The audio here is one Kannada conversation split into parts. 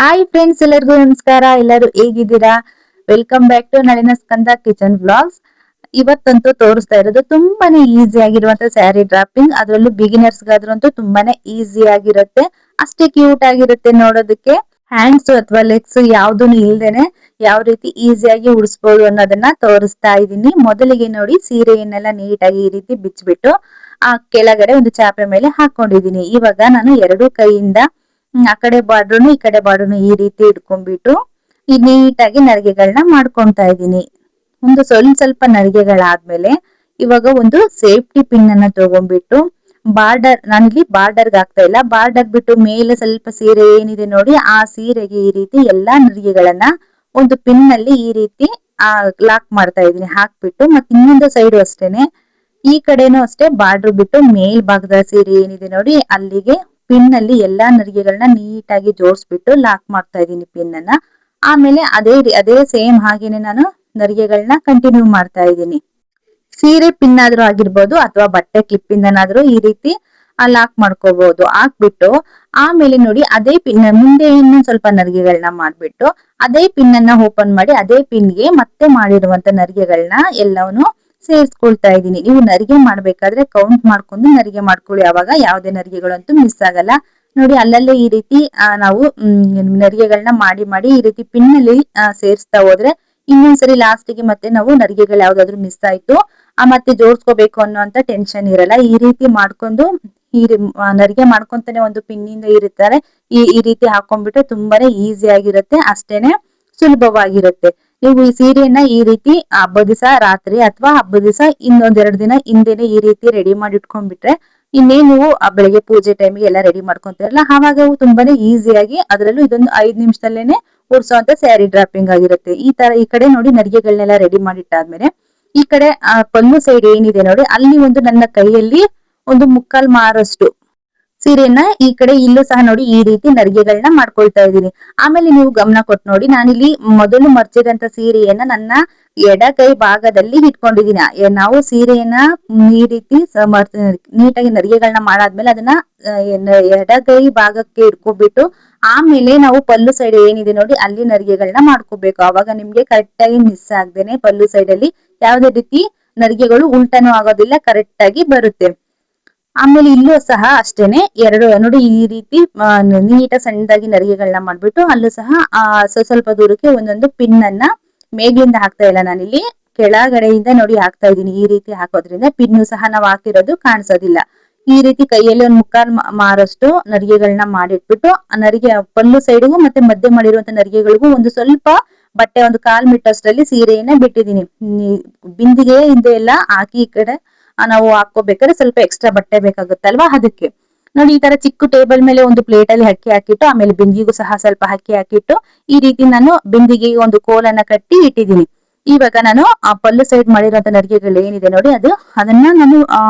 ಹಾಯ್ ಫ್ರೆಂಡ್ಸ್, ಎಲ್ಲರಿಗೂ ನಮಸ್ಕಾರ. ಎಲ್ಲರೂ ಹೇಗಿದ್ದೀರಾ? Welcome back to Nalina Skanda kitchen vlogs. ಇವತ್ತಂತೂ ತೋರಿಸ್ತಾ ಇರೋದು ತುಂಬಾನೇ ಈಸಿ ಆಗಿರುವಂತ ಸ್ಯಾರಿ ಡ್ರಾಪಿಂಗ್. ಅದರಲ್ಲೂ ಬಿಗಿನರ್ಸ್ ಗಾದ್ರೂ ಅಂತೂ ತುಂಬಾನೇ ಈಸಿ ಆಗಿರುತ್ತೆ, ಅಷ್ಟೇ ಕ್ಯೂಟ್ ಆಗಿರುತ್ತೆ ನೋಡೋದಕ್ಕೆ. ಹ್ಯಾಂಡ್ಸ್ ಅಥವಾ ಲೆಗ್ಸ್ ಯಾವ್ದನ್ನು ಇಲ್ದೇನೆ ಯಾವ ರೀತಿ ಈಸಿಯಾಗಿ ಉಡಿಸ್ಬೋದು ಅನ್ನೋದನ್ನ ತೋರಿಸ್ತಾ ಇದ್ದೀನಿ. ಮೊದಲಿಗೆ ನೋಡಿ, ಸೀರೆಯನ್ನೆಲ್ಲ ನೀಟಾಗಿ ಈ ರೀತಿ ಬಿಚ್ಚಿಬಿಟ್ಟು ಆ ಕೆಳಗಡೆ ಒಂದು ಚಾಪೆ ಮೇಲೆ ಹಾಕೊಂಡಿದೀನಿ. ಇವಾಗ ನಾನು ಎರಡೂ ಕೈಯಿಂದ ಆ ಕಡೆ ಬಾರ್ಡ್ರುನು ಈ ಕಡೆ ಬಾರ್ಡ್ರುನು ಈ ರೀತಿ ಇಟ್ಕೊಂಡ್ಬಿಟ್ಟು ಈ ನೀಟಾಗಿ ನರಿಗೆಗಳನ್ನ ಮಾಡ್ಕೊಂತಾ ಇದ್ದೀನಿ. ಒಂದು ಸ್ವಲ್ಪ ನರಿಗೆಗಳಾದ್ಮೇಲೆ ಇವಾಗ ಒಂದು ಸೇಫ್ಟಿ ಪಿನ್ ಅನ್ನ ತಗೊಂಡ್ಬಿಟ್ಟು ಬಾರ್ಡರ್, ನಾನಿಲ್ಲಿ ಬಾರ್ಡರ್ಗೆ ಹಾಕ್ತಾ ಇಲ್ಲ, ಬಾರ್ಡರ್ ಬಿಟ್ಟು ಮೇಲೆ ಸ್ವಲ್ಪ ಸೀರೆ ಏನಿದೆ ನೋಡಿ, ಆ ಸೀರೆಗೆ ಈ ರೀತಿ ಎಲ್ಲಾ ನರಿಗೆಗಳನ್ನ ಒಂದು ಪಿನ್ ನಲ್ಲಿ ಈ ರೀತಿ ಲಾಕ್ ಮಾಡ್ತಾ ಇದೀನಿ. ಹಾಕ್ಬಿಟ್ಟು ಮತ್ತೆ ಇನ್ನೊಂದು ಸೈಡು ಅಷ್ಟೇನೆ, ಈ ಕಡೆನೂ ಅಷ್ಟೇ ಬಾರ್ಡರ್ ಬಿಟ್ಟು ಮೇಲ್ ಭಾಗದ ಸೀರೆ ಏನಿದೆ ನೋಡಿ, ಅಲ್ಲಿಗೆ ಪಿನ್ ಅಲ್ಲಿ ಎಲ್ಲಾ ನರಿಗೆಗಳನ್ನ ನೀಟಾಗಿ ಜೋಡಿಸ್ಬಿಟ್ಟು ಲಾಕ್ ಮಾಡ್ತಾ ಇದೀನಿ ಪಿನ್ ಅನ್ನ. ಆಮೇಲೆ ಅದೇ ಸೇಮ್ ಹಾಗೇನೆ ನಾನು ನರಿಗೆಗಳನ್ನ ಕಂಟಿನ್ಯೂ ಮಾಡ್ತಾ ಇದ್ದೀನಿ. ಸೀರೆ ಪಿನ್ ಆದ್ರೂ ಆಗಿರ್ಬೋದು ಅಥವಾ ಬಟ್ಟೆ ಕ್ಲಿಪ್ ಇಂದನಾದ್ರೂ ಈ ರೀತಿ ಲಾಕ್ ಮಾಡ್ಕೋಬಹುದು. ಹಾಕ್ಬಿಟ್ಟು ಆಮೇಲೆ ನೋಡಿ, ಅದೇ ಪಿನ್ ಮುಂದೆ ಇನ್ನೊಂದ್ ಸ್ವಲ್ಪ ನರಿಗೆಗಳನ್ನ ಮಾಡ್ಬಿಟ್ಟು ಅದೇ ಪಿನ್ ಅನ್ನ ಓಪನ್ ಮಾಡಿ ಅದೇ ಪಿನ್ಗೆ ಮತ್ತೆ ಮಾಡಿರುವಂತ ನರಿಗೆಗಳನ್ನ ಎಲ್ಲವನ್ನು ಸೇರಿಸ್ಕೊಳ್ತಾ ಇದ್ದೀನಿ. ನೀವು ನರಿಗೆ ಮಾಡ್ಬೇಕಾದ್ರೆ ಕೌಂಟ್ ಮಾಡ್ಕೊಂಡು ನರಿಗೆ ಮಾಡ್ಕೊಳ್ಳಿ, ಅವಾಗ ಯಾವುದೇ ನರಿಗೆಗಳಂತೂ ಮಿಸ್ ಆಗಲ್ಲ. ನೋಡಿ, ಅಲ್ಲಲ್ಲೇ ಈ ರೀತಿ ನಾವು ನರಿಗೆಗಳನ್ನ ಮಾಡಿ ಮಾಡಿ ಈ ರೀತಿ ಪಿನ್ ಅಲ್ಲಿ ಸೇರಿಸ್ತಾ ಹೋದ್ರೆ ಇನ್ನೊಂದ್ಸರಿ ಲಾಸ್ಟಿಗೆ ಮತ್ತೆ ನಾವು ನರಿಗೆಗಳು ಯಾವ್ದಾದ್ರು ಮಿಸ್ ಆಯ್ತು ಮತ್ತೆ ಜೋಡಿಸ್ಕೋಬೇಕು ಅನ್ನೋಂತ ಟೆನ್ಷನ್ ಇರಲ್ಲ. ಈ ರೀತಿ ಮಾಡ್ಕೊಂಡು ನರಿಗೆ ಮಾಡ್ಕೊಂತಾನೆ ಒಂದು ಪಿನ್ ಇಂದ ಇರುತ್ತಾರೆ ಈ ರೀತಿ ಹಾಕೊಂಡ್ಬಿಟ್ರೆ ತುಂಬಾನೇ ಈಸಿ ಆಗಿರುತ್ತೆ, ಅಷ್ಟೇನೆ ಸುಲಭವಾಗಿರುತ್ತೆ. ನೀವು ಈ ಸೀರೆಯನ್ನ ಈ ರೀತಿ ಹಬ್ಬದ ದಿವಸ ರಾತ್ರಿ ಅಥವಾ ಹಬ್ಬದ ದಿವಸ ಇನ್ನೊಂದೆರಡು ದಿನ ಹಿಂದೆನೆ ಈ ರೀತಿ ರೆಡಿ ಮಾಡಿ ಇಟ್ಕೊಂಡ್ಬಿಟ್ರೆ ಇನ್ನೇನು ನೀವು ಬೆಳಿಗ್ಗೆ ಪೂಜೆ ಟೈಮಿಗೆ ಎಲ್ಲ ರೆಡಿ ಮಾಡ್ಕೊಂತೀರಲ್ಲ, ಆವಾಗ ಅವು ತುಂಬಾನೇ ಈಸಿಯಾಗಿ, ಅದರಲ್ಲೂ ಇದೊಂದು 5 ನಿಮಿಷದಲ್ಲೇನೆ ಉಡ್ಸೋಂತ ಸ್ಯಾರಿ ಡ್ರಾಪಿಂಗ್ ಆಗಿರುತ್ತೆ. ಈ ಕಡೆ ನೋಡಿ ನರಿಗೆಗಳನ್ನೆಲ್ಲ ರೆಡಿ ಮಾಡಿಟ್ಟಾದ್ಮೇಲೆ ಈ ಕಡೆ ಪಲ್ಲು ಸೈಡ್ ಏನಿದೆ ನೋಡಿ, ಅಲ್ಲಿ ಒಂದು ನನ್ನ ಕೈಯಲ್ಲಿ ಒಂದು ಮುಕ್ಕಾಲ್ ಮಾರಷ್ಟು ಸೀರೆಯನ್ನ ಈ ಕಡೆ ಇಲ್ಲೂ ಸಹ ನೋಡಿ ಈ ರೀತಿ ನರಿಗೆಗಳನ್ನ ಮಾಡ್ಕೊಳ್ತಾ ಇದ್ದೀನಿ. ಆಮೇಲೆ ನೀವು ಗಮನ ಕೊಟ್ಟು ನೋಡಿ, ನಾನಿಲ್ಲಿ ಮೊದಲು ಮರ್ಚಿದಂತ ಸೀರೆಯನ್ನ ನನ್ನ ಎಡ ಕೈ ಭಾಗದಲ್ಲಿ ಇಟ್ಕೊಂಡಿದೀನಿ. ನಾವು ಸೀರೆಯನ್ನ ಈ ರೀತಿ ನೀಟಾಗಿ ನರಿಗೆಗಳನ್ನ ಮಾಡಾದ್ಮೇಲೆ ಅದನ್ನ ಎಡ ಕೈ ಭಾಗಕ್ಕೆ ಇಟ್ಕೊಬಿಟ್ಟು ಆಮೇಲೆ ನಾವು ಪಲ್ಲು ಸೈಡ್ ಏನಿದೆ ನೋಡಿ ಅಲ್ಲಿ ನರಿಗೆಗಳನ್ನ ಮಾಡ್ಕೋಬೇಕು. ಅವಾಗ ನಿಮ್ಗೆ ಕರೆಕ್ಟ್ ಆಗಿ ಮಿಸ್ ಆಗ್ದೇನೆ ಪಲ್ಲು ಸೈಡ್ ಅಲ್ಲಿ ಯಾವ್ದೇ ರೀತಿ ನರಿಗೆಗಳು ಉಲ್ಟಾನೂ ಆಗೋದಿಲ್ಲ, ಕರೆಕ್ಟ್ ಆಗಿ ಬರುತ್ತೆ. ಆಮೇಲೆ ಇಲ್ಲೂ ಸಹ ಅಷ್ಟೇನೆ ಎರಡು ನೋಡಿ ಈ ರೀತಿ ನೀಟ ಸಣ್ಣದಾಗಿ ನರಿಗೆಗಳನ್ನ ಮಾಡ್ಬಿಟ್ಟು ಅಲ್ಲೂ ಸಹ ಸ್ವಲ್ಪ ದೂರಕ್ಕೆ ಒಂದೊಂದು ಪಿನ್ ಅನ್ನ ಮೇಲಿಂದ ಹಾಕ್ತಾ ಇಲ್ಲ, ನಾನಿಲ್ಲಿ ಕೆಳಗಡೆಯಿಂದ ನೋಡಿ ಹಾಕ್ತಾ ಇದೀನಿ. ಈ ರೀತಿ ಹಾಕೋದ್ರಿಂದ ಪಿನ್ನು ಸಹ ನಾವು ಹಾಕಿರೋದು ಕಾಣಿಸೋದಿಲ್ಲ. ಈ ರೀತಿ ಕೈಯಲ್ಲಿ ಒಂದ್ ಮುಕ್ಕಾಲ್ ಮಾರಷ್ಟು ನರಿಗೆಗಳನ್ನ ಮಾಡಿಟ್ಬಿಟ್ಟು ನರಿಗೆ ಪಲ್ಲು ಸೈಡ್ಗೂ ಮತ್ತೆ ಮಧ್ಯೆ ಮಾಡಿರುವಂತ ನರಿಗೆಗಳಿಗೂ ಒಂದು ಸ್ವಲ್ಪ ಬಟ್ಟೆ ಒಂದು 1/4 ಮೀಟರ್ಸ್ಟಲ್ಲಿ ಸೀರೆಯನ್ನ ಬಿಟ್ಟಿದೀನಿ. ಬಿಂದಿಗೆ ಹಿಂದೆ ಎಲ್ಲ ಹಾಕಿ ಈ ಕಡೆ ನಾವು ಹಾಕೋಬೇಕಾದ್ರೆ ಸ್ವಲ್ಪ ಎಕ್ಸ್ಟ್ರಾ ಬಟ್ಟೆ ಬೇಕಾಗುತ್ತಲ್ವಾ, ಅದಕ್ಕೆ ನೋಡಿ ಈ ತರ ಚಿಕ್ಕ ಟೇಬಲ್ ಮೇಲೆ ಒಂದು ಪ್ಲೇಟ್ ಅಲ್ಲಿ ಅಕ್ಕಿ ಹಾಕಿಟ್ಟು ಆಮೇಲೆ ಬಿಂದಿಗೂ ಸಹ ಸ್ವಲ್ಪ ಅಕ್ಕಿ ಹಾಕಿಟ್ಟು ಈ ರೀತಿ ನಾನು ಬಿಂದಿಗೆ ಒಂದು ಕೋಲನ್ನ ಕಟ್ಟಿ ಇಟ್ಟಿದ್ದೀನಿ. ಇವಾಗ ನಾನು ಪಲ್ಲು ಸೈಡ್ ಮಾಡಿರುವಂತ ನರಿಗೆಗಳು ಏನಿದೆ ನೋಡಿ ಅದನ್ನ ನಾನು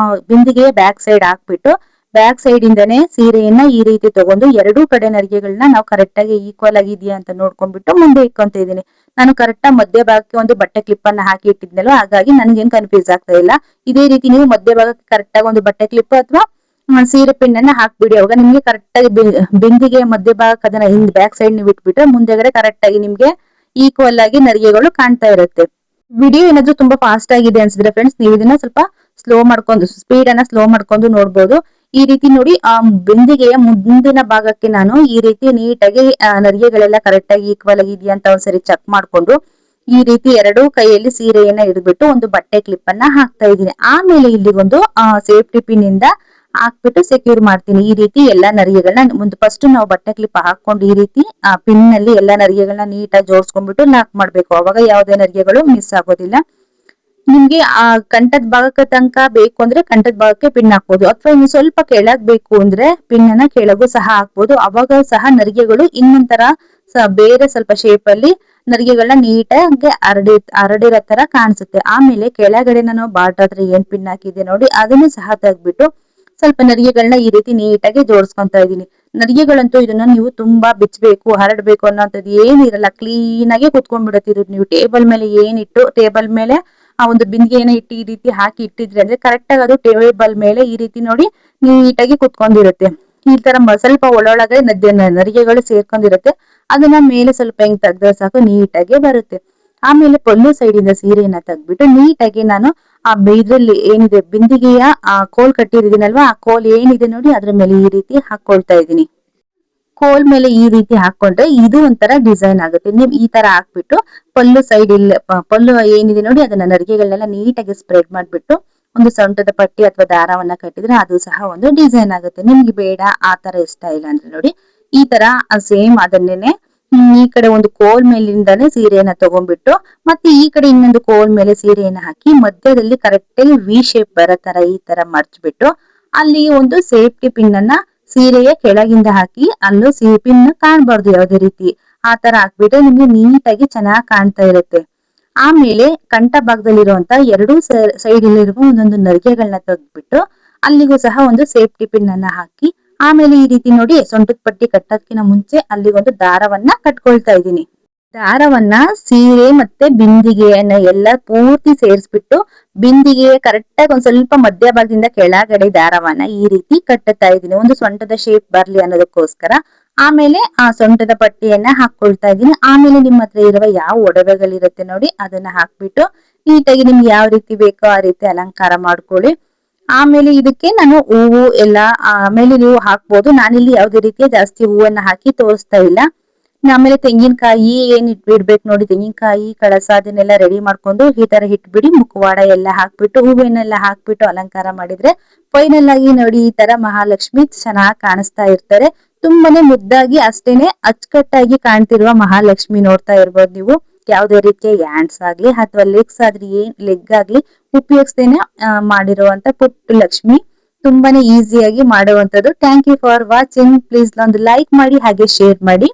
ಬಿಂದಿಗೆ ಬ್ಯಾಕ್ ಸೈಡ್ ಹಾಕ್ಬಿಟ್ಟು ಬ್ಯಾಕ್ ಸೈಡ್ ಇಂದಾನೆ ಸೀರೆಯನ್ನ ಈ ರೀತಿ ತಗೊಂಡು ಎರಡೂ ಕಡೆ ನರಿಗೆಗಳನ್ನ ನಾವು ಕರೆಕ್ಟ್ ಆಗಿ ಈಕ್ವಲ್ ಆಗಿದೆಯಾ ಅಂತ ನೋಡ್ಕೊಂಡ್ಬಿಟ್ಟು ಮುಂದೆ ಇಟ್ಕೊಂತ ಇದ್ದೀನಿ. ನಾನು ಕರೆಕ್ಟ್ ಆಗಿ ಮಧ್ಯ ಭಾಗಕ್ಕೆ ಒಂದು ಬಟ್ಟೆ ಕ್ಲಿಪ್ ಅನ್ನ ಹಾಕಿ ಇಟ್ಟಿದ್ನಲ್ವ, ಹಾಗಾಗಿ ನನ್ಗೇನ್ ಕನ್ಫ್ಯೂಸ್ ಆಗ್ತಾ ಇಲ್ಲ. ಇದೇ ರೀತಿ ನೀವು ಮಧ್ಯ ಭಾಗಕ್ಕೆ ಕರೆಕ್ಟ್ ಆಗಿ ಒಂದು ಬಟ್ಟೆ ಕ್ಲಿಪ್ ಅಥವಾ ಸೀರೆ ಪಿನ್ ಅನ್ನ ಹಾಕ್ಬಿಡಿ, ಅವಾಗ ನಿಮ್ಗೆ ಕರೆಕ್ಟ್ ಆಗಿ ಬಿಂದಿಗೆ ಮಧ್ಯ ಭಾಗಕ್ಕೆ ಅದನ್ನ ಹಿಂದ್ ಬ್ಯಾಕ್ ಸೈಡ್ ನೀವು ಇಟ್ಬಿಟ್ರೆ ಮುಂದೆಗಡೆ ಕರೆಕ್ಟ್ ಆಗಿ ನಿಮ್ಗೆ ಈಕ್ವಲ್ ಆಗಿ ನರಿಗೆಗಳು ಕಾಣ್ತಾ ಇರುತ್ತೆ. ವಿಡಿಯೋ ಏನಾದ್ರೂ ತುಂಬಾ ಫಾಸ್ಟ್ ಆಗಿದೆ ಅನ್ಸಿದ್ರೆ ಫ್ರೆಂಡ್ಸ್, ನೀವು ಇದನ್ನ ಸ್ವಲ್ಪ ಸ್ಲೋ ಮಾಡ್ಕೊಂಡು ಸ್ಪೀಡ್ ಅನ್ನ ಸ್ಲೋ ಮಾಡ್ಕೊಂಡು ನೋಡ್ಬೋದು. ಈ ರೀತಿ ನೋಡಿ ಬಿಂದಿಗೆಯ ಮುಂದಿನ ಭಾಗಕ್ಕೆ ನಾನು ಈ ರೀತಿ ನೀಟಾಗಿ ನರಿಗೆಗಳೆಲ್ಲ ಕರೆಕ್ಟ್ ಆಗಿ ಈಕ್ವಲ್ ಆಗಿ ಇದೆಯಾ ಅಂತ ಒಂದ್ಸರಿ ಚೆಕ್ ಮಾಡ್ಕೊಂಡು ಈ ರೀತಿ ಎರಡೂ ಕೈಯಲ್ಲಿ ಸೀರೆಯನ್ನ ಹಿಡಿದ್ಬಿಟ್ಟು ಒಂದು ಬಟ್ಟೆ ಕ್ಲಿಪ್ ಅನ್ನ ಹಾಕ್ತಾ ಇದ್ದೀನಿ. ಆಮೇಲೆ ಇಲ್ಲಿ ಒಂದು ಸೇಫ್ಟಿ ಪಿನ್ ಇಂದ ಹಾಕ್ಬಿಟ್ಟು ಸೆಕ್ಯೂರ್ ಮಾಡ್ತೀನಿ. ಈ ರೀತಿ ಎಲ್ಲಾ ನರಿಗೆಗಳನ್ನ ಒಂದು ಫಸ್ಟ್ ನಾವು ಬಟ್ಟೆ ಕ್ಲಿಪ್ ಹಾಕೊಂಡು ಈ ರೀತಿ ಪಿನ್ ನಲ್ಲಿ ಎಲ್ಲಾ ನರಿಗೆಗಳನ್ನ ನೀಟಾಗಿ ಜೋಡಿಸ್ಕೊಂಡ್ಬಿಟ್ಟು ಲಾಕ್ ಮಾಡ್ಬೇಕು, ಅವಾಗ ಯಾವುದೇ ನರಿಗೆಗಳು ಮಿಸ್ ಆಗೋದಿಲ್ಲ. ನಿಮ್ಗೆ ಕಂಠದ ಭಾಗಕ್ಕೆ ತನಕ ಬೇಕು ಅಂದ್ರೆ ಕಂಠದ ಭಾಗಕ್ಕೆ ಪಿನ್ ಹಾಕ್ಬೋದು, ಅಥವಾ ಇನ್ನು ಸ್ವಲ್ಪ ಕೆಳಗ್ ಬೇಕು ಅಂದ್ರೆ ಪಿನ್ ಅನ್ನ ಕೆಳಗೂ ಸಹ ಹಾಕ್ಬೋದು. ಅವಾಗ ಸಹ ನರಿಗೆಗಳು ಇನ್ನೊಂಥರ ಬೇರೆ ಸ್ವಲ್ಪ ಶೇಪ್ ಅಲ್ಲಿ ನರಿಗೆಗಳನ್ನ ನೀಟಾಗಿ ಹರಡಿರೋ ತರ ಕಾಣಿಸುತ್ತೆ. ಆಮೇಲೆ ಕೆಳಗಡೆ ನಾನು ಬಾರ್ಡರ್ ಹತ್ರ ಏನ್ ಪಿನ್ ಹಾಕಿದೆ ನೋಡಿ ಅದನ್ನು ಸಹ ತೆಗ್ದ್ಬಿಟ್ಟು ಸ್ವಲ್ಪ ನರಿಗೆಗಳನ್ನ ಈ ರೀತಿ ನೀಟಾಗಿ ಜೋಡಿಸ್ಕೊಂತ ಇದೀನಿ. ನರಿಗೆಗಳಂತೂ ಇದನ್ನ ನೀವು ತುಂಬಾ ಬಿಚ್ಚಬೇಕು ಹರಡ್ಬೇಕು ಅನ್ನೋಂಥದ್ದು ಏನಿರಲ್ಲ, ಕ್ಲೀನ್ ಆಗಿ ಕುತ್ಕೊಂಡ್ಬಿಡತ್ತಿದ್ರು. ನೀವು ಟೇಬಲ್ ಮೇಲೆ ಏನಿಟ್ಟು ಟೇಬಲ್ ಮೇಲೆ ಆ ಒಂದು ಬಿಂದಿಗೆನ ಇಟ್ಟು ಈ ರೀತಿ ಹಾಕಿ ಇಟ್ಟಿದ್ರಿ ಅಂದ್ರೆ ಕರೆಕ್ಟ್ ಆಗಿ ಅದು ಟೇಬಲ್ ಮೇಲೆ ಈ ರೀತಿ ನೋಡಿ ನೀಟಾಗಿ ಕುತ್ಕೊಂಡಿರುತ್ತೆ. ಈ ತರ ಸ್ವಲ್ಪ ಒಳೊಳಗೆ ನರಿಗೆಗಳು ಸೇರ್ಕೊಂಡಿರುತ್ತೆ. ಅದನ್ನ ಮೇಲೆ ಸ್ವಲ್ಪ ಹಿಂಗ್ ತೆಗ್ದ್ರೆ ಸಾಕು ನೀಟಾಗಿ ಬರುತ್ತೆ. ಆಮೇಲೆ ಪಲ್ಲು ಸೈಡ್ ಇಂದ ಸೀರೆಯನ್ನ ತೆಗ್ದ್ಬಿಟ್ಟು ನೀಟಾಗಿ ನಾನು ಆ ಇದ್ರಲ್ಲಿ ಏನಿದೆ ಬಿಂದಿಗೆಯ ಆ ಕೋಲ್ ಕಟ್ಟಿರಿದೀನಲ್ವಾ, ಆ ಕೋಲ್ ಏನಿದೆ ನೋಡಿ ಅದ್ರ ಮೇಲೆ ಈ ರೀತಿ ಹಾಕೊಳ್ತಾ ಇದೀನಿ. ಕೋಲ್ ಮೇಲೆ ಈ ರೀತಿ ಹಾಕೊಂಡ್ರೆ ಇದು ಒಂಥರ ಡಿಸೈನ್ ಆಗುತ್ತೆ. ನೀವ್ ಈ ತರ ಹಾಕ್ಬಿಟ್ಟು ಪಲ್ಲು ಸೈಡ್ ಇಲ್ಲ ಪಲ್ಲು ಏನಿದೆ ನೋಡಿ ಅದನ್ನ ನರಿಗೆಗಳನ್ನೆಲ್ಲ ನೀಟಾಗಿ ಸ್ಪ್ರೆಡ್ ಮಾಡ್ಬಿಟ್ಟು ಒಂದು ಸೊಂಟದ ಪಟ್ಟಿ ಅಥವಾ ದಾರವನ್ನ ಕಟ್ಟಿದ್ರೆ ಅದು ಸಹ ಒಂದು ಡಿಸೈನ್ ಆಗುತ್ತೆ. ನಿಮ್ಗೆ ಬೇಡ ಆ ತರ ಇಷ್ಟ ಇಲ್ಲ ಅಂದ್ರೆ ನೋಡಿ ಈ ತರ ಸೇಮ್ ಅದನ್ನೇನೆ ಈ ಕಡೆ ಒಂದು ಕೋಲ್ ಮೇಲಿಂದಾನೆ ಸೀರೆಯನ್ನ ತಗೊಂಡ್ಬಿಟ್ಟು ಮತ್ತೆ ಈ ಕಡೆ ಇನ್ನೊಂದು ಕೋಲ್ ಮೇಲೆ ಸೀರೆಯನ್ನ ಹಾಕಿ ಮಧ್ಯದಲ್ಲಿ ಕರೆಕ್ಟ್ ಆಗಿ ವಿ ಶೇಪ್ ಬರೋ ತರ ಈ ತರ ಮರ್ಚ್ಬಿಟ್ಟು ಅಲ್ಲಿ ಒಂದು ಸೇಫ್ಟಿ ಪಿನ್ ಅನ್ನ ಸೀರೆಯ ಕೆಳಗಿಂದ ಹಾಕಿ ಅಲ್ಲೂ ಪಿನ್ ಕಾಣ್ಬಾರ್ದು ಯಾವುದೇ ರೀತಿ. ಆ ತರ ಹಾಕ್ಬಿಟ್ರೆ ನಿಮ್ಗೆ ನೀಟಾಗಿ ಚೆನ್ನಾಗಿ ಕಾಣ್ತಾ ಇರುತ್ತೆ. ಆಮೇಲೆ ಕಂಠ ಭಾಗದಲ್ಲಿರುವಂತ ಎರಡೂ ಸೈಡ್ ಇರುವ ಒಂದೊಂದು ನರಿಗೆಗಳನ್ನ ತೆಗೆದ್ಬಿಟ್ಟು ಅಲ್ಲಿಗೂ ಸಹ ಒಂದು ಸೇಫ್ಟಿ ಪಿನ್ ಅನ್ನ ಹಾಕಿ ಆಮೇಲೆ ಈ ರೀತಿ ನೋಡಿ ಸೊಂಟದ ಪಟ್ಟಿ ಕಟ್ಟೋದಕ್ಕಿಂತ ಮುಂಚೆ ಅಲ್ಲಿ ಒಂದು ದಾರವನ್ನ ಕಟ್ಕೊಳ್ತಾ ಇದ್ದೀನಿ. ದಾರವನ್ನ ಸೀರೆ ಮತ್ತೆ ಬಿಂದಿಗೆಯನ್ನ ಎಲ್ಲ ಪೂರ್ತಿ ಸೇರಿಸ್ಬಿಟ್ಟು ಬಿಂದಿಗೆ ಕರೆಕ್ಟ್ ಆಗಿ ಒಂದ್ ಸ್ವಲ್ಪ ಮಧ್ಯಭಾಗದಿಂದ ಕೆಳಗಡೆ ದಾರವನ್ನ ಈ ರೀತಿ ಕಟ್ಟುತ್ತಾ ಇದ್ದೀನಿ, ಒಂದು ಸೊಂಟದ ಶೇಪ್ ಬರ್ಲಿ ಅನ್ನೋದಕ್ಕೋಸ್ಕರ. ಆಮೇಲೆ ಆ ಸೊಂಟದ ಪಟ್ಟಿಯನ್ನ ಹಾಕೊಳ್ತಾ ಇದ್ದೀನಿ. ಆಮೇಲೆ ನಿಮ್ಮ ಹತ್ರ ಇರುವ ಯಾವ ಒಡವೆಗಳಿರುತ್ತೆ ನೋಡಿ ಅದನ್ನ ಹಾಕ್ಬಿಟ್ಟು ನೀಟಾಗಿ ನಿಮ್ಗೆ ಯಾವ ರೀತಿ ಬೇಕೋ ಆ ರೀತಿ ಅಲಂಕಾರ ಮಾಡ್ಕೊಳ್ಳಿ. ಆಮೇಲೆ ಇದಕ್ಕೆ ನಾನು ಹೂವು ಎಲ್ಲ ಆಮೇಲೆ ನೀವು ಹಾಕ್ಬೋದು. ನಾನಿಲ್ಲಿ ಯಾವುದೇ ರೀತಿಯ ಜಾಸ್ತಿ ಹೂವನ್ನ ಹಾಕಿ ತೋರಿಸ್ತಾ ಇಲ್ಲ. ಆಮೇಲೆ ತೆಂಗಿನಕಾಯಿ ಏನ್ ಇಡ್ಬೇಕು ನೋಡಿ, ತೆಂಗಿನಕಾಯಿ ಕಳಸ ಅದನ್ನೆಲ್ಲ ರೆಡಿ ಮಾಡ್ಕೊಂಡು ಈ ತರ ಇಟ್ಬಿಡಿ. ಮುಖವಾಡ ಎಲ್ಲ ಹಾಕ್ಬಿಟ್ಟು ಹೂವನ್ನೆಲ್ಲ ಹಾಕ್ಬಿಟ್ಟು ಅಲಂಕಾರ ಮಾಡಿದ್ರೆ ಫೈನಲ್ ಆಗಿ ನೋಡಿ ಈ ತರ ಮಹಾಲಕ್ಷ್ಮಿ ಚೆನ್ನಾಗಿ ಕಾಣಿಸ್ತಾ ಇರ್ತಾರೆ. ತುಂಬಾನೇ ಮುದ್ದಾಗಿ ಅಷ್ಟೇನೆ ಅಚ್ಚುಕಟ್ಟಾಗಿ ಕಾಣ್ತಿರುವ ಮಹಾಲಕ್ಷ್ಮಿ ನೋಡ್ತಾ ಇರ್ಬೋದು ನೀವು. ಯಾವುದೇ ರೀತಿಯ ಹ್ಯಾಂಡ್ಸ್ ಆಗ್ಲಿ ಅಥವಾ ಲೆಗ್ ಆಗ್ಲಿ ಉಪಯೋಗಿಸ್ತೇನೆ ಮಾಡಿರುವಂತ ಪುಟ್ಟ ಲಕ್ಷ್ಮಿ. ತುಂಬಾನೇ ಈಸಿಯಾಗಿ ಮಾಡುವಂತದ್ದು. Thank you for watching. Please ಒಂದು ಲೈಕ್ ಮಾಡಿ ಹಾಗೆ ಶೇರ್ ಮಾಡಿ.